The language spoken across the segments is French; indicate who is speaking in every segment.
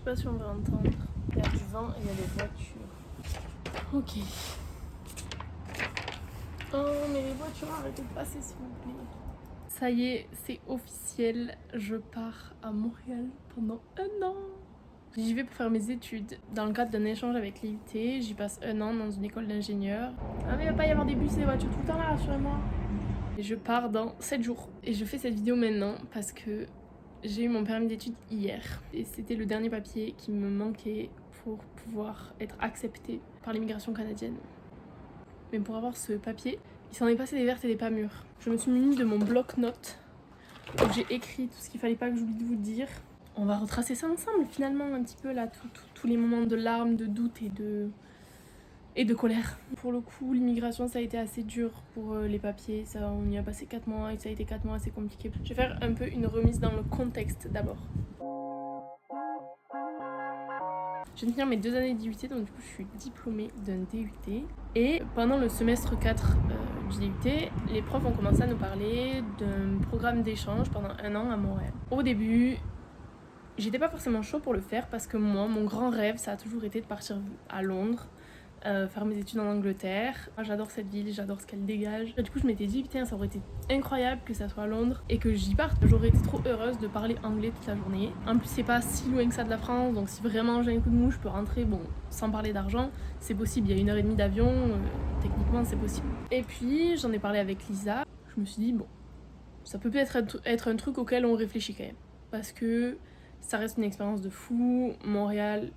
Speaker 1: pas si on va entendre. Il y a du vent et il y a des voitures. Ok. Oh, mais les voitures, arrêtez de passer s'il vous plaît. Ça y est, c'est officiel. Je pars à Montréal pendant 1 an. J'y vais pour faire mes études dans le cadre d'un échange avec l'IUT. J'y passe 1 an dans une école d'ingénieur. Ah mais il va pas y avoir des bus et des voitures tout le temps là, rassurez-moi. Et je pars dans 7 jours. Et je fais cette vidéo maintenant parce que j'ai eu mon permis d'études hier. Et c'était le dernier papier qui me manquait pour pouvoir être acceptée par l'immigration canadienne. Mais pour avoir ce papier, il s'en est passé des vertes et des pas mûres. Je me suis munie de mon bloc-notes où j'ai écrit tout ce qu'il fallait pas que j'oublie de vous dire. On va retracer ça ensemble finalement un petit peu là, tous les moments de larmes, de doute et de colère. Pour le coup, l'immigration ça a été assez dur pour les papiers, ça, on y a passé 4 mois et ça a été 4 mois assez compliqué. Je vais faire un peu une remise dans le contexte d'abord. Je viens de finir mes 2 années d'IUT, donc du coup je suis diplômée d'un DUT. Et pendant le semestre 4 du DUT, les profs ont commencé à nous parler d'un programme d'échange pendant 1 an à Montréal. Au début, j'étais pas forcément chaud pour le faire parce que moi, mon grand rêve, ça a toujours été de partir à Londres, faire mes études en Angleterre. Moi, j'adore cette ville, j'adore ce qu'elle dégage. Et du coup, je m'étais dit, putain, ça aurait été incroyable que ça soit à Londres et que j'y parte. J'aurais été trop heureuse de parler anglais toute la journée. En plus, c'est pas si loin que ça de la France, donc si vraiment j'ai un coup de mou, je peux rentrer, bon, sans parler d'argent, c'est possible. Il y a 1h30 d'avion, techniquement, c'est possible. Et puis, j'en ai parlé avec Lisa. Je me suis dit, bon, ça peut peut-être être un truc auquel on réfléchit quand même. Parce que ça reste une expérience de fou. Montréal,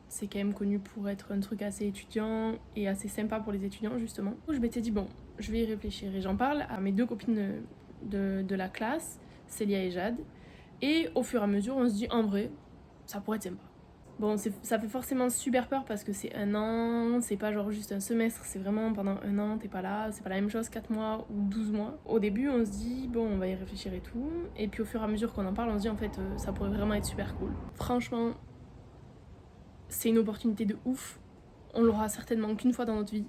Speaker 1: c'est quand même connu pour être un truc assez étudiant et assez sympa pour les étudiants justement. Je m'étais dit bon, je vais y réfléchir et j'en parle à mes 2 copines de la classe, Célia et Jade. Et au fur et à mesure, on se dit en vrai, ça pourrait être sympa. Bon, ça fait forcément super peur parce que c'est 1 an, c'est pas genre juste un semestre, c'est vraiment pendant 1 an, t'es pas là, c'est pas la même chose 4 mois ou 12 mois. Au début, on se dit, bon, on va y réfléchir et tout, et puis au fur et à mesure qu'on en parle, on se dit en fait, ça pourrait vraiment être super cool. Franchement, c'est une opportunité de ouf, on l'aura certainement qu'une fois dans notre vie,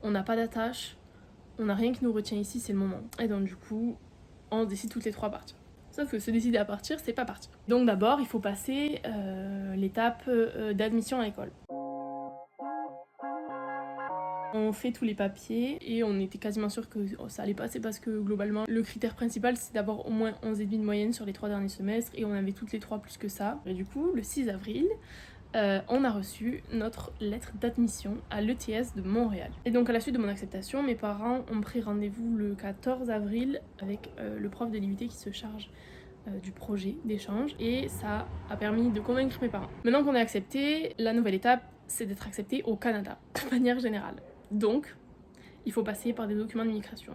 Speaker 1: on n'a pas d'attache, on n'a rien qui nous retient ici, c'est le moment. Et donc du coup, on décide toutes les 3 à partir. Sauf que se décider à partir, c'est pas partir. Donc d'abord, il faut passer l'étape d'admission à l'école. On fait tous les papiers et on était quasiment sûr que ça allait passer parce que globalement, le critère principal, c'est d'avoir au moins 11,5 de moyenne sur les 3 derniers semestres et on avait toutes les 3 plus que ça. Et du coup, le 6 avril, on a reçu notre lettre d'admission à l'ETS de Montréal. Et donc à la suite de mon acceptation, mes parents ont pris rendez-vous le 14 avril avec le prof de l'IUT qui se charge du projet d'échange et ça a permis de convaincre mes parents. Maintenant qu'on est accepté, la nouvelle étape c'est d'être accepté au Canada de manière générale. Donc il faut passer par des documents d'immigration.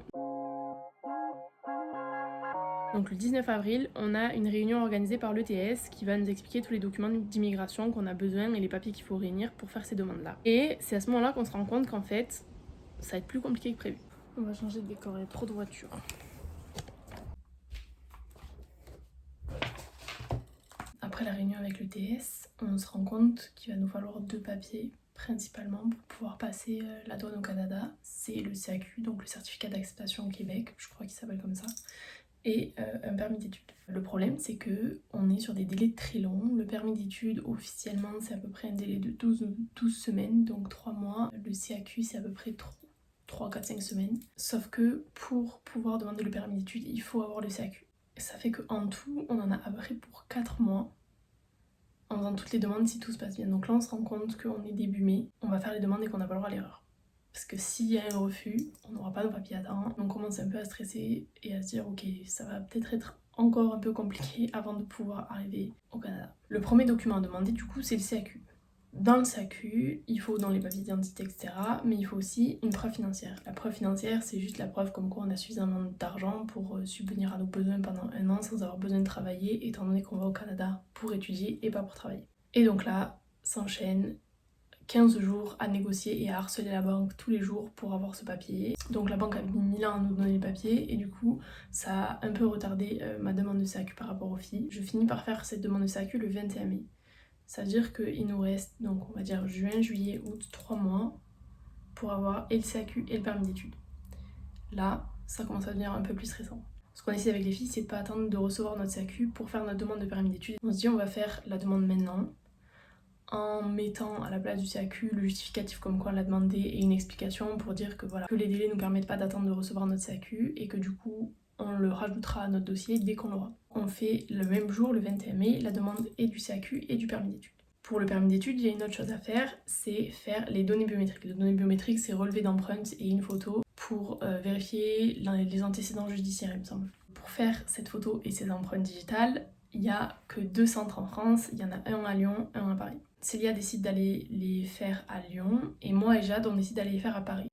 Speaker 1: Donc le 19 avril, on a une réunion organisée par l'ETS qui va nous expliquer tous les documents d'immigration qu'on a besoin et les papiers qu'il faut réunir pour faire ces demandes-là. Et c'est à ce moment-là qu'on se rend compte qu'en fait, ça va être plus compliqué que prévu. On va changer de décor, il y a trop de voitures. Après la réunion avec l'ETS, on se rend compte qu'il va nous falloir 2 papiers principalement pour pouvoir passer la douane au Canada. C'est le CAQ, donc le certificat d'acceptation au Québec, je crois qu'il s'appelle comme ça, et un permis d'études. Le problème, c'est que on est sur des délais très longs. Le permis d'études, officiellement, c'est à peu près un délai de 12 semaines, donc 3 mois. Le CAQ, c'est à peu près 3, 4, 5 semaines. Sauf que pour pouvoir demander le permis d'études, il faut avoir le CAQ. Ça fait qu'en tout, on en a à peu près pour 4 mois en faisant toutes les demandes si tout se passe bien. Donc là, on se rend compte qu'on est début mai, on va faire les demandes et qu'on n'a pas le droit à l'erreur. Parce que s'il y a un refus, on n'aura pas nos papiers à temps. On commence un peu à stresser et à se dire ok, ça va peut-être être encore un peu compliqué avant de pouvoir arriver au Canada. Le premier document à demander du coup c'est le CAQ. Dans le CAQ, il faut dans les papiers d'identité, etc. Mais il faut aussi une preuve financière. La preuve financière, c'est juste la preuve comme quoi on a suffisamment d'argent pour subvenir à nos besoins pendant 1 an sans avoir besoin de travailler, étant donné qu'on va au Canada pour étudier et pas pour travailler. Et donc là, s'enchaîne 15 jours à négocier et à harceler la banque tous les jours pour avoir ce papier. Donc la banque a mis 1000 ans à nous donner les papiers et du coup ça a un peu retardé ma demande de CAQ par rapport aux filles. Je finis par faire cette demande de CAQ le 21 mai. Ça veut dire qu'il nous reste, donc on va dire juin, juillet, août, 3 mois pour avoir et le CAQ et le permis d'études. Là, ça commence à devenir un peu plus stressant. Ce qu'on essaie avec les filles, c'est de pas attendre de recevoir notre CAQ pour faire notre demande de permis d'études. On se dit on va faire la demande maintenant. en mettant à la place du CAQ le justificatif comme quoi on l'a demandé et une explication pour dire que voilà, que les délais nous permettent pas d'attendre de recevoir notre CAQ et que du coup on le rajoutera à notre dossier dès qu'on l'aura. On fait le même jour, le 21 mai, la demande et du CAQ et du permis d'études. Pour le permis d'études, il y a une autre chose à faire, c'est faire les données biométriques. Les données biométriques, c'est relevé d'empreintes et une photo pour vérifier les antécédents judiciaires, il me semble. Pour faire cette photo et ces empreintes digitales, il n'y a que 2 centres en France, il y en a un à Lyon, un à Paris. Célia décide d'aller les faire à Lyon et moi et Jade on décide d'aller les faire à Paris.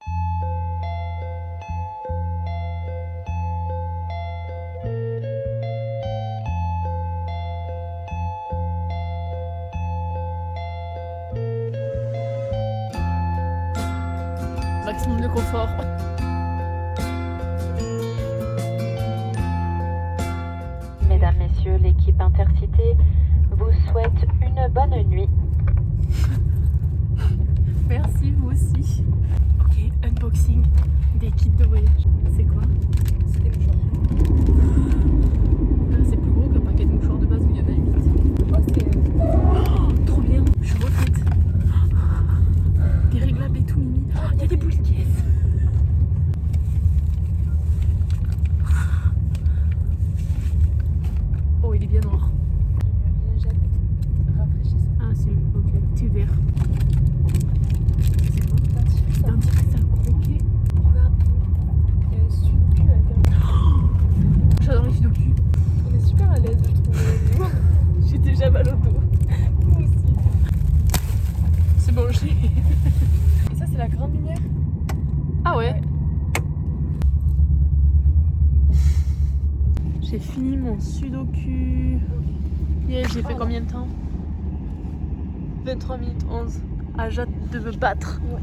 Speaker 1: Maximum de confort.
Speaker 2: Mesdames, Messieurs, l'équipe Intercité vous souhaite une bonne nuit.
Speaker 1: Merci, vous aussi. Ok, unboxing des kits de voyage. C'est quoi?
Speaker 3: C'est des mouchoirs.
Speaker 1: C'est plus gros qu'un paquet de mouchoirs de base où il y en a 8.
Speaker 3: Oh, c'est...
Speaker 1: Oh, trop bien, je suis refaite. Des réglables et tout, Mimi. Oh, il y a des boules de caisse. Oh, il est bien noir.
Speaker 3: Une lingette rafraîchissante.
Speaker 1: Ah, c'est ok. C'est vert. C'est quoi?
Speaker 3: Dentifrice,
Speaker 1: Un petit truc à croquer.
Speaker 3: regarde. Il y a un sudoku à l'intérieur.
Speaker 1: J'adore les sudoku.
Speaker 3: On est super à l'aise, je trouve.
Speaker 1: J'ai déjà mal au dos.
Speaker 3: Moi aussi.
Speaker 1: C'est bon, j'ai.
Speaker 3: Et ça, c'est la grande lumière.
Speaker 1: Ah ouais. J'ai fini mon sudoku. Yeah, j'ai fait combien de temps? 23 minutes 11. Ah, j'ai hâte de me battre.
Speaker 3: Ouais.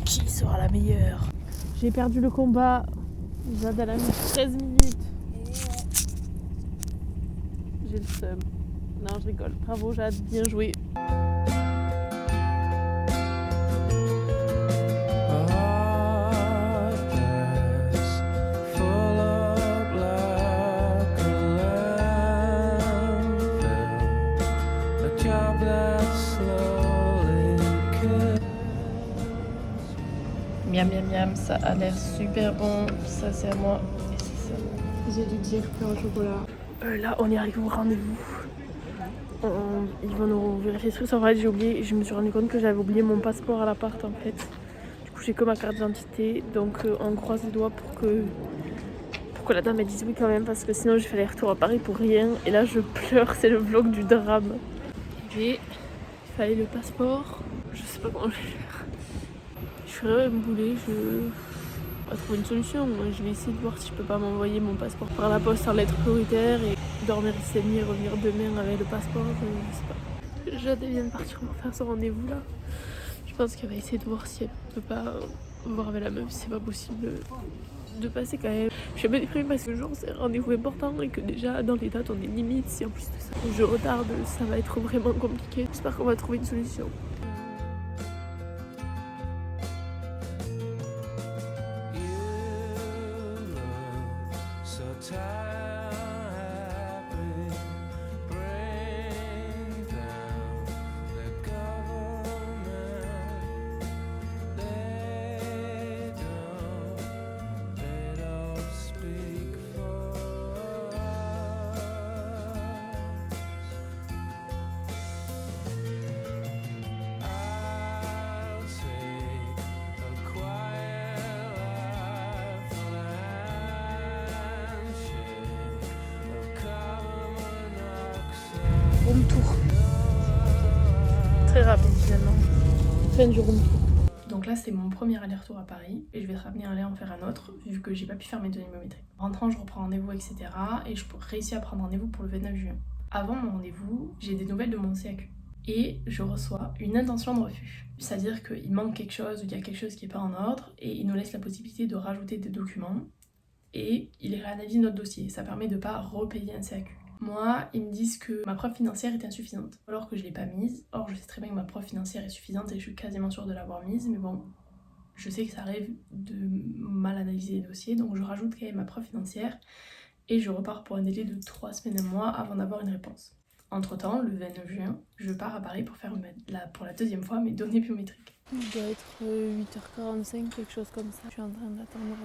Speaker 1: Qui sera la meilleure? J'ai perdu le combat. Jade elle a mis 13 minutes. J'ai le seum. Non, je rigole. Bravo Jade, bien joué. Miam miam miam, ça a l'air super bon. Ça c'est à moi et c'est ça.
Speaker 3: J'ai dû dire pain au chocolat.
Speaker 1: Là on y arrive au rendez-vous. Ils vont nous vérifier ce que ça va. J'ai oublié, je me suis rendu compte que j'avais oublié mon passeport à l'appart en fait. Du coup j'ai que ma carte d'identité. Donc on croise les doigts pour que la dame elle dise oui quand même, parce que sinon j'ai fait aller-retour à Paris pour rien. Et là je pleure, c'est le vlog du drame. Et il fallait le passeport. Je sais pas comment je vais faire. Je suis vraiment boulée, je vais trouver une solution. Je vais essayer de voir si je peux pas m'envoyer mon passeport par la poste en lettre prioritaire et dormir ici cette nuit et revenir demain avec le passeport. Je sais pas. Jade vient de partir pour faire ce rendez-vous là. Je pense qu'elle va essayer de voir si elle peut pas voir avec la meuf, si c'est pas possible de passer quand même. Je suis un peu déprimée parce que genre c'est un rendez-vous important et que déjà dans les dates on est limite. Si en plus de ça je retarde, ça va être vraiment compliqué. J'espère qu'on va trouver une solution. Room tour. Très rapide finalement. Fin du room tour. Donc là c'est mon premier aller-retour à Paris et je vais être amenée à aller en faire un autre vu que j'ai pas pu faire mes données biométriques. En rentrant je reprends rendez-vous etc. et je réussis à prendre rendez-vous pour le 29 juin. Avant mon rendez-vous, j'ai des nouvelles de mon CAQ et je reçois une intention de refus. C'est-à-dire qu'il manque quelque chose ou il y a quelque chose qui n'est pas en ordre et il nous laisse la possibilité de rajouter des documents et il réanalyse notre dossier. Ça permet de ne pas repayer un CAQ. Moi, ils me disent que ma preuve financière est insuffisante, alors que je ne l'ai pas mise. Or, je sais très bien que ma preuve financière est suffisante et je suis quasiment sûre de l'avoir mise, mais bon, je sais que ça arrive de mal analyser les dossiers, donc je rajoute quand même ma preuve financière et je repars pour un délai de 3 semaines, un mois avant d'avoir une réponse. Entre temps, le 29 juin, je pars à Paris pour faire pour la deuxième fois mes données biométriques.
Speaker 3: Il doit être 8h45, quelque chose comme ça. Je suis en train d'attendre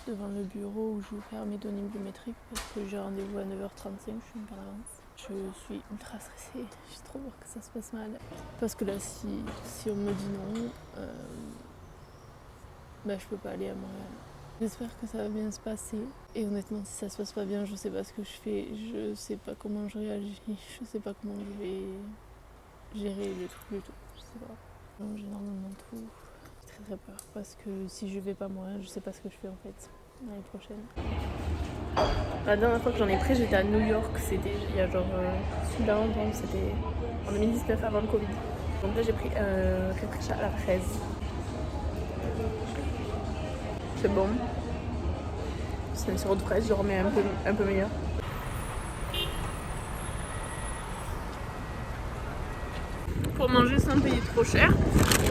Speaker 3: devant le bureau où je vais faire mes données biométriques parce que j'ai rendez-vous à 9h35, je suis un peu en avance. Je suis ultra stressée, j'ai trop peur que ça se passe mal. Parce que là, si on me dit non, je peux pas aller à Montréal. J'espère que ça va bien se passer. Et honnêtement, si ça se passe pas bien, je sais pas ce que je fais, je sais pas comment je réagis, je sais pas comment je vais gérer le truc du tout, je sais pas. Donc, j'ai énormément de tout. J'ai très peur parce que si je vais pas à Montréal, je sais pas ce que je fais en fait l'année prochaine.
Speaker 1: La dernière fois que j'en ai pris, j'étais à New York, c'était il y a genre super longtemps, c'était en 2019 avant le Covid. Donc là j'ai pris Capricha à la fraise. C'est bon. C'est un sirop de fraise, je remets un peu meilleur. Pour manger sans payer trop cher,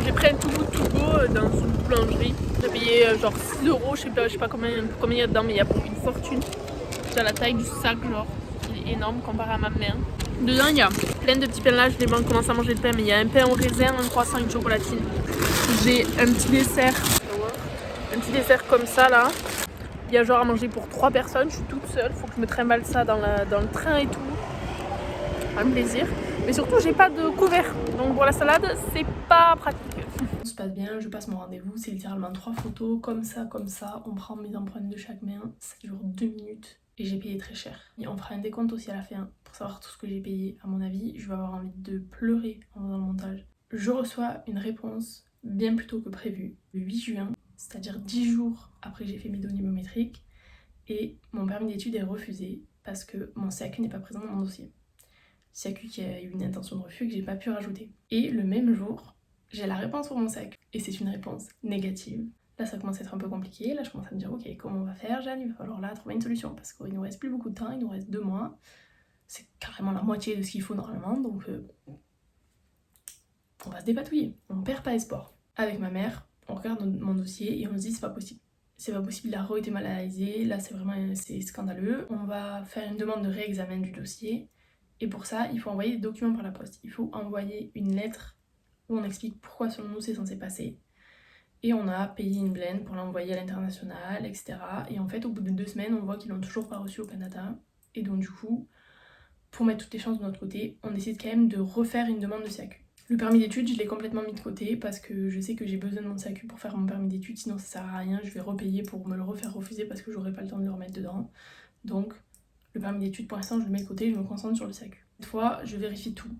Speaker 1: j'ai pris un tout go dans une boulangerie. J'ai payé genre 6 €, je sais pas combien il y a dedans, mais il y a une fortune. J'ai la taille du sac, genre, il est énorme comparé à ma main. Dedans, il y a plein de petits pains là, je vais commencer à manger le pain, mais il y a un pain au raisin, un croissant, une chocolatine. J'ai un petit dessert comme ça là. Il y a genre à manger pour 3 personnes, je suis toute seule, faut que je me trimballe ça dans le train et tout. Un plaisir. Mais surtout, j'ai pas de couvert, donc pour la salade, c'est pas pratique. Tout se passe bien, je passe mon rendez-vous, c'est littéralement 3 photos, comme ça, on prend mes empreintes de chaque main, ça dure 2 minutes et j'ai payé très cher. Et on fera un décompte aussi à la fin pour savoir tout ce que j'ai payé. À mon avis, je vais avoir envie de pleurer en faisant le montage. Je reçois une réponse bien plus tôt que prévu, le 8 juin, c'est-à-dire 10 jours après que j'ai fait mes données biométriques, et mon permis d'études est refusé parce que mon CAQ n'est pas présent dans mon dossier. CAQ qui a eu une intention de refus que j'ai pas pu rajouter. Et le même jour, j'ai la réponse pour mon CAQ. Et c'est une réponse négative. Là, ça commence à être un peu compliqué. Là, je commence à me dire, ok, comment on va faire, Jeanne? Il va falloir là trouver une solution parce qu'il nous reste plus beaucoup de temps, il nous reste 2 mois. C'est carrément la moitié de ce qu'il faut normalement, donc on va se dépatouiller. On perd pas espoir. Avec ma mère, on regarde mon dossier et on se dit, c'est pas possible. C'est pas possible, il a été mal analysé, là c'est scandaleux. On va faire une demande de réexamen du dossier. Et pour ça, il faut envoyer des documents par la poste. Il faut envoyer une lettre où on explique pourquoi selon nous c'est censé passer. Et on a payé une blende pour l'envoyer à l'international, etc. Et en fait, au bout de 2 semaines, on voit qu'ils l'ont toujours pas reçu au Canada. Et donc du coup, pour mettre toutes les chances de notre côté, on décide quand même de refaire une demande de CAQ. Le permis d'études, je l'ai complètement mis de côté parce que je sais que j'ai besoin de mon CAQ pour faire mon permis d'études, sinon ça sert à rien, je vais repayer pour me le refaire refuser parce que j'aurai pas le temps de le remettre dedans. Donc, le permis d'études, pour l'instant, je le mets de côté, je me concentre sur le CAQ. Cette fois, je vérifie tout.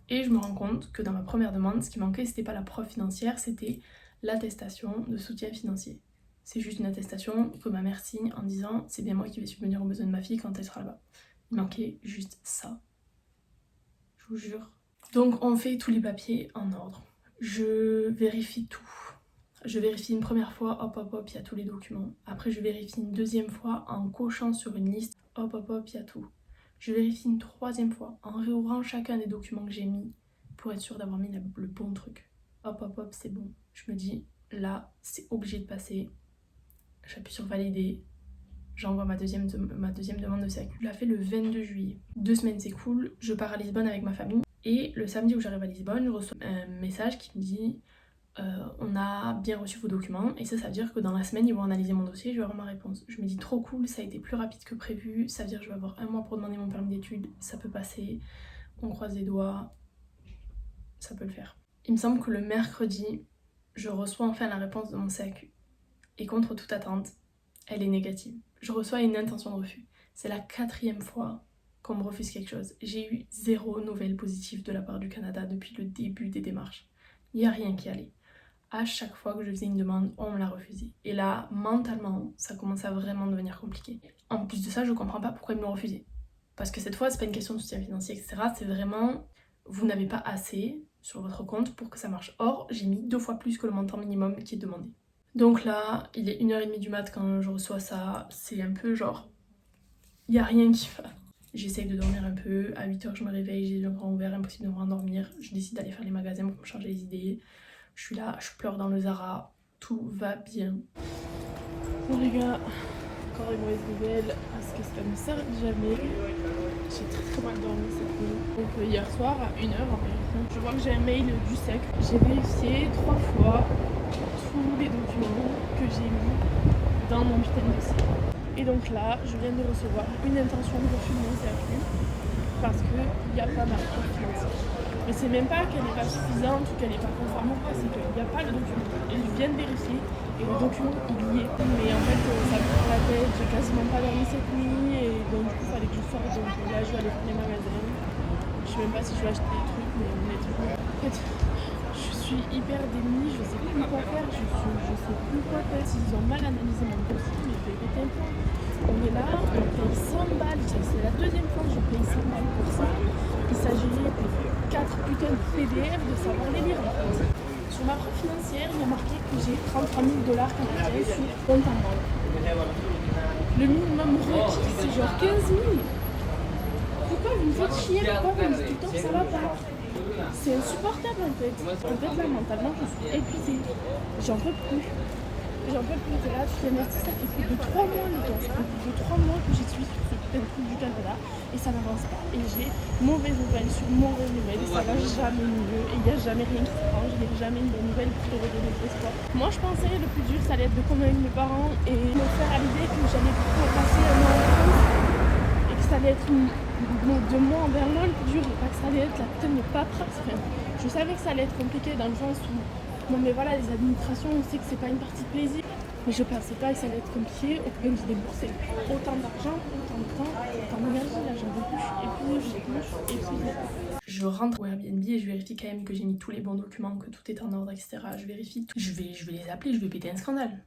Speaker 1: Et je me rends compte que dans ma première demande, ce qui manquait, c'était pas la preuve financière, c'était l'attestation de soutien financier. C'est juste une attestation que ma mère signe en disant c'est bien moi qui vais subvenir aux besoins de ma fille quand elle sera là-bas. Il manquait juste ça. Je vous jure. Donc on fait tous les papiers en ordre. Je vérifie tout. Je vérifie une première fois, hop, il y a tous les documents. Après je vérifie une deuxième fois en cochant sur une liste, hop, il y a tout. Je vérifie une troisième fois en réouvrant chacun des documents que j'ai mis pour être sûre d'avoir mis le bon truc. Hop, c'est bon. Je me dis, là, c'est obligé de passer. J'appuie sur valider. J'envoie ma deuxième demande de CAQ. Je la fais le 22 juillet. 2 semaines, c'est cool. Je pars à Lisbonne avec ma famille. Et le samedi où j'arrive à Lisbonne, je reçois un message qui me dit on a bien reçu vos documents. Et ça veut dire que dans la semaine, ils vont analyser mon dossier et je vais avoir ma réponse. Je me dis trop cool, ça a été plus rapide que prévu. Ça veut dire que je vais avoir 1 mois pour demander mon permis d'études. Ça peut passer. On croise les doigts. Ça peut le faire. Il me semble que le mercredi, je reçois enfin la réponse de mon CAQ. Et contre toute attente, elle est négative. Je reçois une intention de refus. C'est la 4e fois qu'on me refuse quelque chose. J'ai eu 0 nouvelle positive de la part du Canada depuis le début des démarches. Il n'y a rien qui allait. À chaque fois que je faisais une demande, on me l'a refusée. Et là, mentalement, ça commence à vraiment devenir compliqué. En plus de ça, je comprends pas pourquoi ils me l'ont refusé. Parce que cette fois, c'est pas une question de soutien financier, etc. C'est vraiment, vous n'avez pas assez sur votre compte pour que ça marche. Or, j'ai mis 2 fois plus que le montant minimum qui est demandé. Donc là, il est 1h30 du mat quand je reçois ça. C'est un peu genre, il n'y a rien qui va. J'essaye de dormir un peu. À 8h, je me réveille, j'ai les yeux grands ouverts, impossible de me rendormir. Je décide d'aller faire les magasins pour me changer les idées. Je suis là, je pleure dans le Zara. Tout va bien.
Speaker 3: Bon les gars, encore une mauvaise nouvelle parce que ça ne s'arrête jamais.
Speaker 1: J'ai très mal dormi cette nuit. Donc hier soir à 1h en vérité, je vois que j'ai un mail du SEC. J'ai vérifié 3 fois tous les documents que j'ai mis dans mon putain de dossier. Et donc là, je viens de recevoir une intention de refus de mon CAQ parce qu'il n'y a pas d'argent financier. Mais c'est même pas qu'elle n'est pas suffisante ou qu'elle n'est pas conforme ou quoi, c'est qu'il n'y a pas le document. Et je viens de vérifier et le document il y est. Mais en fait ça me prend la tête, j'ai quasiment pas dormi cette nuit et donc du coup il fallait que je sorte. Donc là je vais aller faire les magasins. Je sais même pas si je vais acheter des trucs, mais honnêtement, en fait je suis hyper démunie, je sais plus quoi faire, je sais plus quoi faire. S'ils ont mal analysé mon dossier, mais je vais péter un plomb. On est là, on paye 100 balles, c'est la deuxième fois que je paye 100 balles pour ça. Il s'agirait de 4 putains de PDF de savoir les lire. Sur ma preuve financière, il y a marqué que j'ai 33 000 $ canadiens sur compte en banque. Le minimum requis, c'est genre 15 000. Pourquoi vous me faites chier? Pourquoi vous me dites tout le temps que ça va pas? C'est insupportable en fait. En fait là, mentalement, je suis épuisée. J'en peux plus. J'en peux plus. T'es là, tu t'investis, ça fait plus de 3 mois, les gars. Ça fait plus de 3 mois que j'y suis sur ce putain de truc du Canada et ça n'avance pas. Et j'ai mauvaise nouvelle sur mauvaise nouvelle. Ça va jamais mieux et il n'y a jamais rien qui s'arrange. Il n'y a jamais une bonne nouvelle pour te redonner de l'espoir. Moi, je pensais le plus dur, ça allait être de convaincre mes parents et me faire à l'idée que j'allais pouvoir passer un an en France et que ça allait être de moi envers moi le plus dur et pas que ça allait être la putain de paperasse. Enfin, je savais que ça allait être compliqué dans le sens où non mais voilà, les administrations, on sait que c'est pas une partie de plaisir. Mais je pensais pas que ça allait être compliqué, au point de débourser autant d'argent, autant de temps, autant d'énergie, là j'en veux plus, je suis épuisée. Je rentre au Airbnb et je vérifie quand même que j'ai mis tous les bons documents, que tout est en ordre, etc. Je vérifie tout. Je vais les appeler, je vais péter un scandale.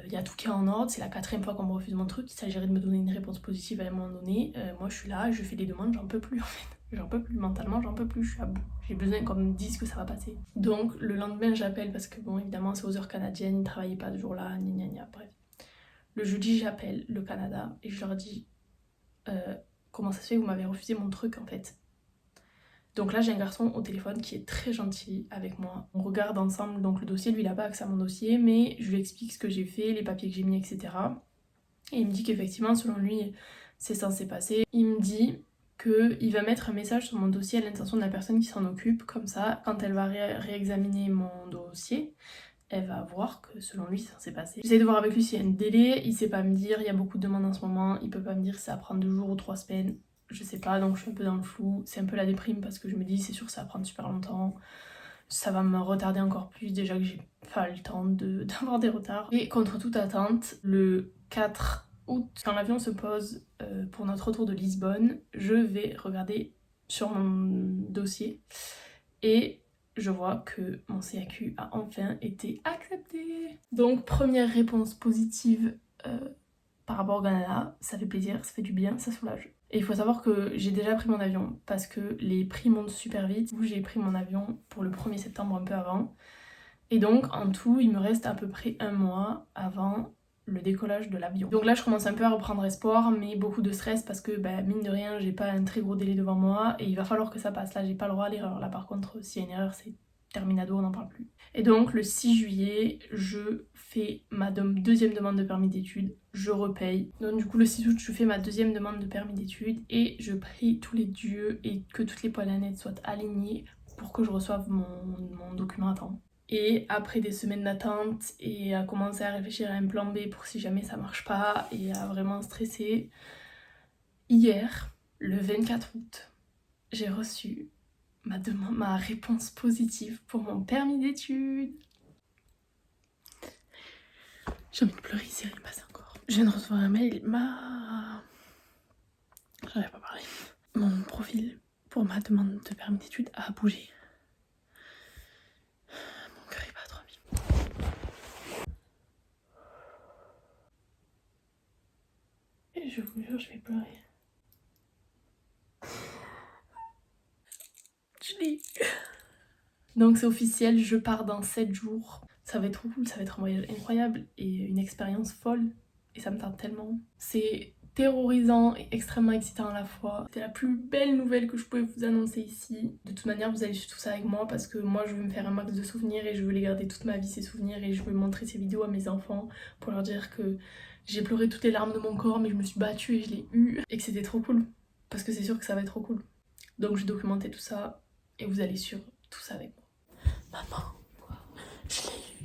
Speaker 1: Il y a tout qui est en ordre, c'est la 4e fois qu'on me refuse mon truc, il s'agirait de me donner une réponse positive à un moment donné. Moi je suis là, je fais des demandes, j'en peux plus en fait. J'en peux plus, mentalement j'en peux plus, je suis à bout. J'ai besoin qu'on me dise que ça va passer. Donc le lendemain j'appelle parce que bon évidemment c'est aux heures canadiennes, ils ne travaillaient pas ce jour-là, gna gna gna, bref. Le jeudi j'appelle le Canada et je leur dis comment ça se fait que vous m'avez refusé mon truc en fait. Donc là j'ai un garçon au téléphone qui est très gentil avec moi. On regarde ensemble donc le dossier, lui il a pas accès à mon dossier mais je lui explique ce que j'ai fait, les papiers que j'ai mis, etc. Et il me dit qu'effectivement selon lui c'est censé passer. Il me dit qu'il va mettre un message sur mon dossier à l'intention de la personne qui s'en occupe, comme ça quand elle va réexaminer mon dossier, elle va voir que selon lui c'est censé passer. J'essaie de voir avec lui s'il y a un délai, il sait pas me dire, il y a beaucoup de demandes en ce moment, il peut pas me dire si ça va prendre 2 jours ou 3 semaines. Je sais pas, donc je suis un peu dans le flou. C'est un peu la déprime parce que je me dis c'est sûr que ça va prendre super longtemps. Ça va me retarder encore plus, déjà que j'ai pas le temps d'avoir des retards. Et contre toute attente, le 4 août, quand l'avion se pose pour notre retour de Lisbonne, je vais regarder sur mon dossier et je vois que mon CAQ a enfin été accepté. Donc première réponse positive par rapport au Canada, ça fait plaisir, ça fait du bien, ça soulage. Et il faut savoir que j'ai déjà pris mon avion parce que les prix montent super vite. J'ai pris mon avion pour le 1er septembre un peu avant. Et donc en tout, il me reste à peu près 1 mois avant le décollage de l'avion. Donc là je commence un peu à reprendre espoir, mais beaucoup de stress parce que mine de rien j'ai pas un très gros délai devant moi et il va falloir que ça passe. Là j'ai pas le droit à l'erreur. Là par contre s'il y a une erreur c'est terminado, on n'en parle plus. Et donc le 6 juillet, je fais ma deuxième demande de permis d'études, je repaye. Donc du coup le 6 août, je fais ma deuxième demande de permis d'études et je prie tous les dieux et que toutes les planètes soient alignées pour que je reçoive mon document à temps. Et après des semaines d'attente et à commencer à réfléchir à un plan B pour si jamais ça marche pas et à vraiment stresser, hier, le 24 août, j'ai reçu ma réponse positive pour mon permis d'études. J'ai envie de pleurer, c'est rien passé encore. Je viens de recevoir un mail, j'arrive pas à parler. Mon profil pour ma demande de permis d'études a bougé. Mon cœur est pas à 3000. Et je vous jure, je vais pleurer. Je l'ai eu. Donc c'est officiel, je pars dans 7 jours. Ça va être trop cool, ça va être un voyage incroyable et une expérience folle. Et ça me tente tellement. C'est terrorisant et extrêmement excitant à la fois. C'était la plus belle nouvelle que je pouvais vous annoncer ici. De toute manière, vous allez suivre tout ça avec moi parce que moi, je veux me faire un max de souvenirs et je veux les garder toute ma vie, ces souvenirs. Et je veux montrer ces vidéos à mes enfants pour leur dire que j'ai pleuré toutes les larmes de mon corps, mais je me suis battue et je l'ai eu. Et que c'était trop cool. parce que c'est sûr que ça va être trop cool. Donc je documentais tout ça et vous allez suivre tout ça avec moi.
Speaker 3: Maman, je l'ai eu.